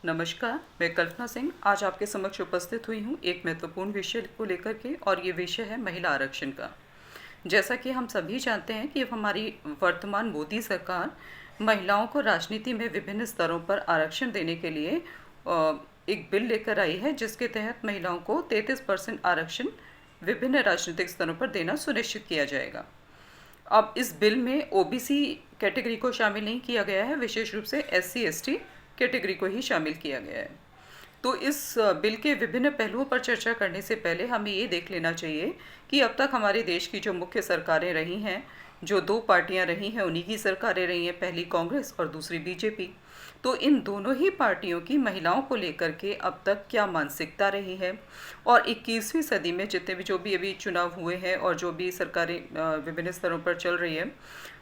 नमस्कार, मैं कल्पना सिंह आज आपके समक्ष उपस्थित हुई हूँ एक महत्वपूर्ण विषय को लेकर के, और ये विषय है महिला आरक्षण का। जैसा कि हम सभी जानते हैं कि हमारी वर्तमान मोदी सरकार महिलाओं को राजनीति में विभिन्न स्तरों पर आरक्षण देने के लिए एक बिल लेकर आई है, जिसके तहत महिलाओं को 33% आरक्षण विभिन्न राजनीतिक स्तरों पर देना सुनिश्चित किया जाएगा। अब इस बिल में ओबीसी कैटेगरी को शामिल नहीं किया गया है, विशेष रूप से एससी एसटी कैटेगरी को ही शामिल किया गया है। तो इस बिल के विभिन्न पहलुओं पर चर्चा करने से पहले हमें ये देख लेना चाहिए कि अब तक हमारे देश की जो मुख्य सरकारें रही हैं, जो दो पार्टियां रही हैं, उन्हीं की सरकारें रही हैं, पहली कांग्रेस और दूसरी बीजेपी। तो इन दोनों ही पार्टियों की महिलाओं को लेकर के अब तक क्या मानसिकता रही है, और 21वीं सदी में जितने भी जो भी अभी चुनाव हुए हैं और जो भी सरकारें विभिन्न स्तरों पर चल रही है,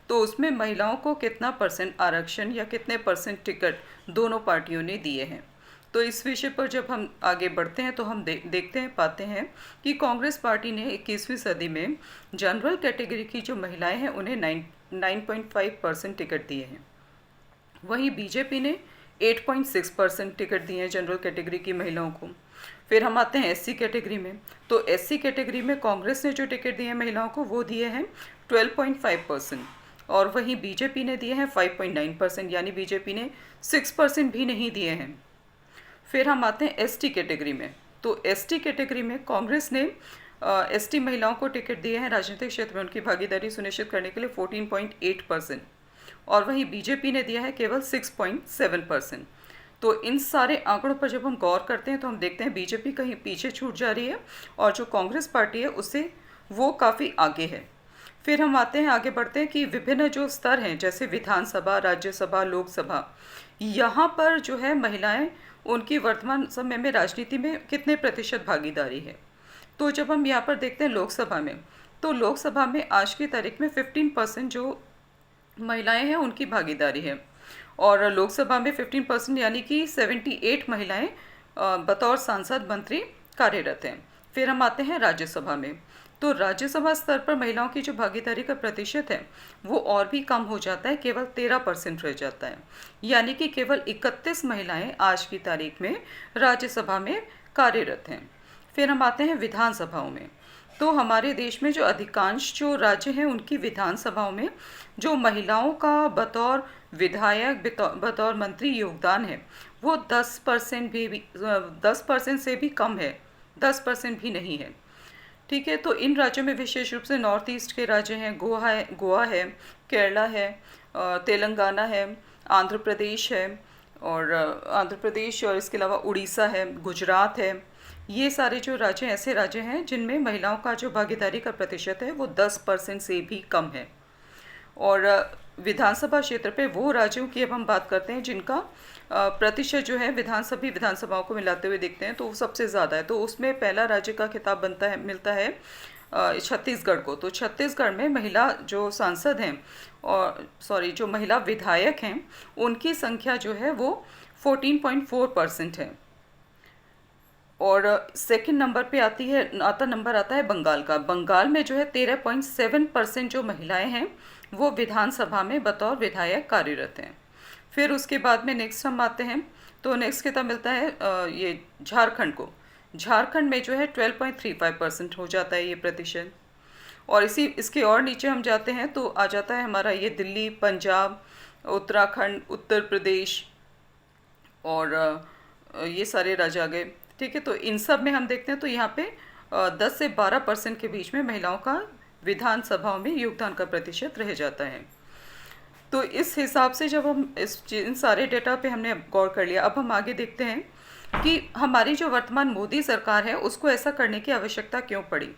तो उसमें महिलाओं को कितना परसेंट आरक्षण या कितने परसेंट टिकट दोनों पार्टियों ने दिए हैं। तो इस विषय पर जब हम आगे बढ़ते हैं तो हम देखते हैं पाते हैं कि कांग्रेस पार्टी ने 21वीं सदी में जनरल कैटेगरी की जो महिलाएं हैं उन्हें 9.5% टिकट दिए हैं। वहीं बीजेपी ने 8.6% टिकट दिए हैं जनरल कैटेगरी की महिलाओं को। फिर हम आते हैं एससी कैटेगरी में। तो एससी कैटेगरी में कांग्रेस ने जो टिकट दिए हैं महिलाओं को वो दिए हैं 12.5%, और वहीं बीजेपी ने दिए हैं 5.9%, यानी बीजेपी ने 6% भी नहीं दिए हैं। फिर हम आते हैं एसटी कैटेगरी में। तो एसटी कैटेगरी में कांग्रेस ने एसटी महिलाओं को टिकट दिए हैं राजनीतिक क्षेत्र में उनकी भागीदारी सुनिश्चित करने के लिए 14.8%, और वहीं बीजेपी ने दिया है केवल 6.7%। तो इन सारे आंकड़ों पर जब हम गौर करते हैं तो हम देखते हैं बीजेपी कहीं पीछे छूट जा रही है, और जो कांग्रेस पार्टी है उससे वो काफ़ी आगे है। फिर हम आते हैं, आगे बढ़ते हैं कि विभिन्न जो स्तर हैं, जैसे विधानसभा, राज्यसभा, लोकसभा, यहाँ पर जो है महिलाएं उनकी वर्तमान समय में राजनीति में कितने प्रतिशत भागीदारी है। तो जब हम यहाँ पर देखते हैं लोकसभा में, तो लोकसभा में आज की तारीख में 15% जो महिलाएं हैं उनकी भागीदारी है, और लोकसभा में 15% यानी कि 78 महिलाएं बतौर सांसद मंत्री कार्यरत हैं। फिर हम आते हैं राज्यसभा में। तो राज्यसभा स्तर पर महिलाओं की जो भागीदारी का प्रतिशत है वो और भी कम हो जाता है, केवल 13% रह जाता है, यानी कि केवल 31 महिलाएं आज की तारीख में राज्यसभा में कार्यरत हैं। फिर हम आते हैं विधानसभाओं में। तो हमारे देश में जो अधिकांश जो राज्य हैं उनकी विधानसभाओं में जो महिलाओं का बतौर विधायक, बतौर मंत्री योगदान है वो 10% भी 10% से भी कम है, 10% भी नहीं है। ठीक है, तो इन राज्यों में विशेष रूप से नॉर्थ ईस्ट के राज्य हैं, गोवा है, केरला है, तेलंगाना है, आंध्र प्रदेश है, और इसके अलावा उड़ीसा है, गुजरात है। ये सारे जो राज्य ऐसे राज्य हैं जिनमें महिलाओं का जो भागीदारी का प्रतिशत है वो 10% से भी कम है। और विधानसभा क्षेत्र पे वो राज्यों की अब हम बात करते हैं जिनका प्रतिशत जो है विधानसभाओं को मिलाते हुए देखते हैं तो वो सबसे ज़्यादा है। तो उसमें पहला राज्य का खिताब मिलता है छत्तीसगढ़ को। तो छत्तीसगढ़ में महिला जो सांसद हैं, और जो महिला विधायक हैं, उनकी संख्या जो है वो 14.4% है। और सेकंड नंबर पे नंबर आता है बंगाल का। बंगाल में जो है 13.7% जो महिलाएं हैं वो विधानसभा में बतौर विधायक कार्यरत हैं। फिर उसके बाद में नेक्स्ट हम आते हैं, तो नेक्स्ट कितना मिलता है ये झारखंड को। झारखंड में जो है 12.35% हो जाता है ये प्रतिशत। और इसके और नीचे हम जाते हैं तो आ जाता है हमारा ये दिल्ली, पंजाब, उत्तराखंड, उत्तर प्रदेश, और ये सारे राज्य आ गए। ठीक है, तो इन सब में हम देखते हैं तो यहाँ पे 10 से 12% के बीच में महिलाओं का विधानसभाओं में योगदान का प्रतिशत रह जाता है। तो इस हिसाब से जब हम इन सारे डेटा पे हमने गौर कर लिया, अब हम आगे देखते हैं कि हमारी जो वर्तमान मोदी सरकार है उसको ऐसा करने की आवश्यकता क्यों पड़ी।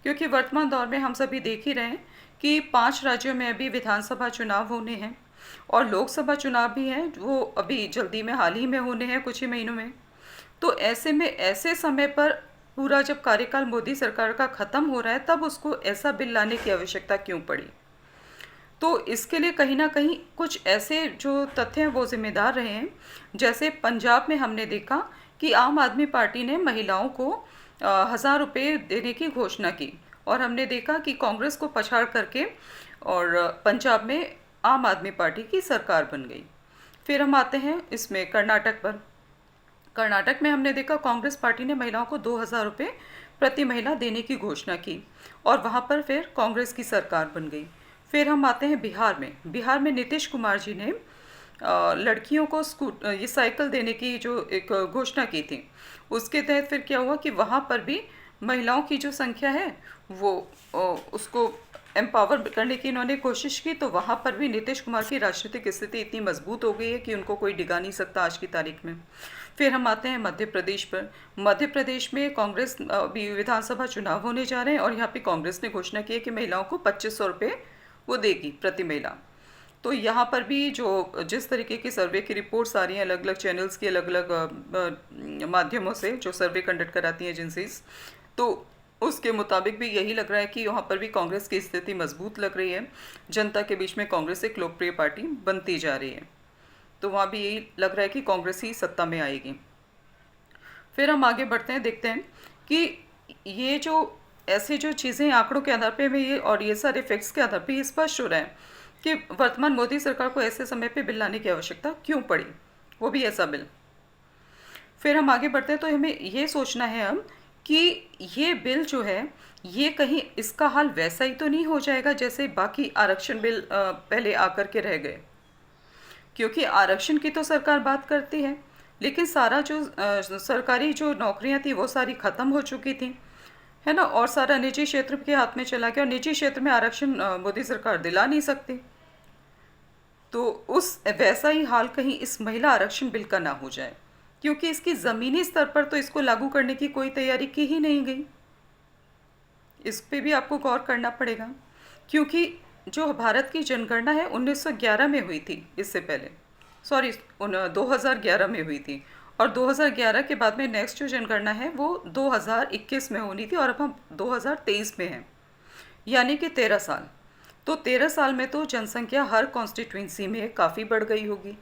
क्योंकि वर्तमान दौर में हम सभी देख ही रहे हैं कि 5 राज्यों में अभी विधानसभा चुनाव होने हैं, और लोकसभा चुनाव भी हैं वो अभी जल्दी में हाल ही में होने हैं, कुछ ही महीनों में। तो ऐसे में ऐसे समय पर पूरा जब कार्यकाल मोदी सरकार का ख़त्म हो रहा है तब उसको ऐसा बिल लाने की आवश्यकता क्यों पड़ी। तो इसके लिए कहीं ना कहीं कुछ ऐसे जो तथ्य हैं वो जिम्मेदार रहे हैं। जैसे पंजाब में हमने देखा कि आम आदमी पार्टी ने महिलाओं को 1000 रुपये देने की घोषणा की, और हमने देखा कि कांग्रेस को पछाड़ करके और पंजाब में आम आदमी पार्टी की सरकार बन गई। फिर हम आते हैं इसमें कर्नाटक पर। कर्नाटक में हमने देखा कांग्रेस पार्टी ने महिलाओं को 2,000 रुपये प्रति महिला देने की घोषणा की और वहाँ पर फिर कांग्रेस की सरकार बन गई। फिर हम आते हैं बिहार में नीतीश कुमार जी ने लड़कियों को ये साइकिल देने की जो एक घोषणा की थी, उसके तहत फिर क्या हुआ कि वहाँ पर भी महिलाओं की जो संख्या है वो उसको एम्पावर करने की इन्होंने कोशिश की। तो वहाँ पर भी नीतीश कुमार की राजनीतिक स्थिति इतनी मजबूत हो गई है कि उनको कोई डिगा नहीं सकता आज की तारीख में। फिर हम आते हैं मध्य प्रदेश पर। मध्य प्रदेश में कांग्रेस अभी विधानसभा चुनाव होने जा रहे हैं और यहाँ पे कांग्रेस ने घोषणा की है कि महिलाओं को 2,500 रुपये वो देगी प्रति महिला। तो यहाँ पर भी जो जिस तरीके की सर्वे की रिपोर्ट्स आ रही हैं अलग अलग चैनल्स की अलग अलग माध्यमों से जो सर्वे कंडक्ट कराती हैं एजेंसीज, तो उसके मुताबिक भी यही लग रहा है कि यहाँ पर भी कांग्रेस की स्थिति मजबूत लग रही है। जनता के बीच में कांग्रेस एक लोकप्रिय पार्टी बनती जा रही है। तो वहाँ भी यही लग रहा है कि कांग्रेस ही सत्ता में आएगी। फिर हम आगे बढ़ते हैं, देखते हैं कि ये जो ऐसे जो चीज़ें आंकड़ों के आधार पे में ये और ये सारे फैक्ट्स के आधार पे ये स्पष्ट हो रहा है कि वर्तमान मोदी सरकार को ऐसे समय पे बिल लाने की आवश्यकता क्यों पड़ी, वो भी ऐसा बिल। फिर हम आगे बढ़ते हैं तो हमें ये सोचना है अब कि ये बिल जो है ये कहीं इसका हाल वैसा ही तो नहीं हो जाएगा जैसे बाकी आरक्षण बिल पहले आकर के रह गए। क्योंकि आरक्षण की तो सरकार बात करती है, लेकिन सारा जो सरकारी जो नौकरियां थी वो सारी ख़त्म हो चुकी थी, है ना, और सारा निजी क्षेत्र के हाथ में चला गया और निजी क्षेत्र में आरक्षण मोदी सरकार दिला नहीं सकती। तो उस वैसा ही हाल कहीं इस महिला आरक्षण बिल का ना हो जाए, क्योंकि इसकी ज़मीनी स्तर पर तो इसको लागू करने की कोई तैयारी की ही नहीं गई। इस पे भी आपको गौर करना पड़ेगा, क्योंकि जो भारत की जनगणना है 1911 में हुई थी, इससे पहले 2011 में हुई थी, और 2011 के बाद में नेक्स्ट जो जनगणना है वो 2021 में होनी थी और अब हम 2023 में हैं, यानी कि 13 साल। तो 13 साल में तो जनसंख्या हर कॉन्स्टिट्यूंसी में काफ़ी बढ़ गई होगी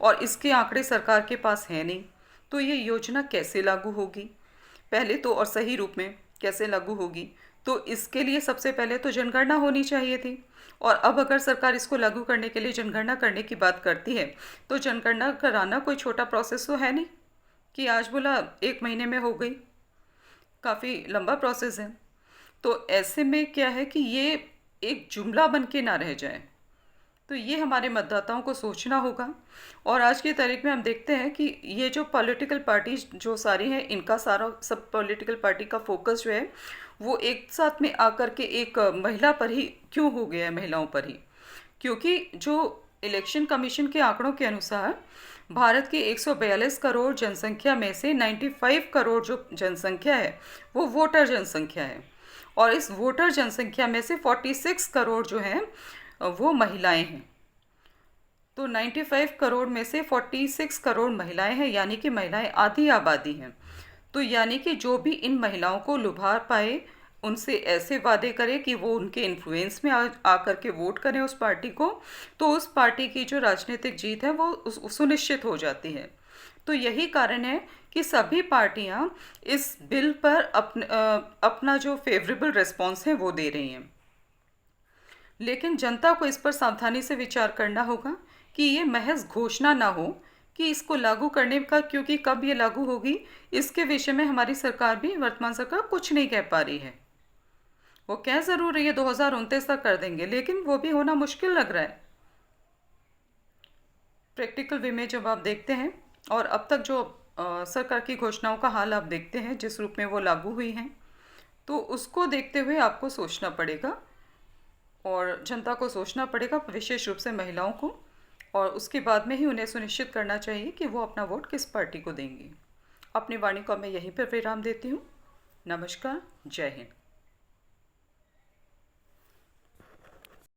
और इसके आंकड़े सरकार के पास हैं नहीं। तो ये योजना कैसे लागू होगी पहले तो, और सही रूप में कैसे लागू होगी, तो इसके लिए सबसे पहले तो जनगणना होनी चाहिए थी। और अब अगर सरकार इसको लागू करने के लिए जनगणना करने की बात करती है तो जनगणना कराना कोई छोटा प्रोसेस तो है नहीं कि आज बोला 1 महीने में हो गई, काफ़ी लंबा प्रोसेस है। तो ऐसे में क्या है कि ये एक जुमला बन के ना रह जाए, तो ये हमारे मतदाताओं को सोचना होगा। और आज की तारीख में हम देखते हैं कि ये जो पॉलिटिकल पार्टीज जो सारी हैं, इनका सारा सब पॉलिटिकल पार्टी का फोकस जो है वो एक साथ में आकर के एक महिला पर ही क्यों हो गया है, महिलाओं पर ही। क्योंकि जो इलेक्शन कमीशन के आंकड़ों के अनुसार भारत की 142 करोड़ जनसंख्या में से 95 करोड़ जो जनसंख्या है वो वोटर जनसंख्या है, और इस वोटर जनसंख्या में से 46 करोड़ जो हैं वो महिलाएं हैं। तो 95 करोड़ में से 46 करोड़ महिलाएं हैं, यानी कि महिलाएं आधी आबादी हैं। तो यानी कि जो भी इन महिलाओं को लुभा पाए, उनसे ऐसे वादे करे कि वो उनके इन्फ्लुएंस में आकर के वोट करें उस पार्टी को, तो उस पार्टी की जो राजनीतिक जीत है वो सुनिश्चित हो जाती है। तो यही कारण है कि सभी पार्टियां इस बिल पर अपना जो फेवरेबल रिस्पॉन्स है वो दे रही हैं। लेकिन जनता को इस पर सावधानी से विचार करना होगा कि ये महज घोषणा ना हो कि इसको लागू करने का, क्योंकि कब ये लागू होगी इसके विषय में हमारी सरकार भी, वर्तमान सरकार कुछ नहीं कह पा रही है। वो कह ज़रूर रही है 2029 तक कर देंगे, लेकिन वो भी होना मुश्किल लग रहा है। प्रैक्टिकल वे में जब आप देखते हैं और अब तक जो सरकार की घोषणाओं का हाल आप देखते हैं जिस रूप में वो लागू हुई हैं, तो उसको देखते हुए आपको सोचना पड़ेगा और जनता को सोचना पड़ेगा, विशेष रूप से महिलाओं को, और उसके बाद में ही उन्हें सुनिश्चित करना चाहिए कि वो अपना वोट किस पार्टी को देंगी। अपनी वाणी को मैं यहीं पर विराम देती हूँ। नमस्कार, जय हिंद।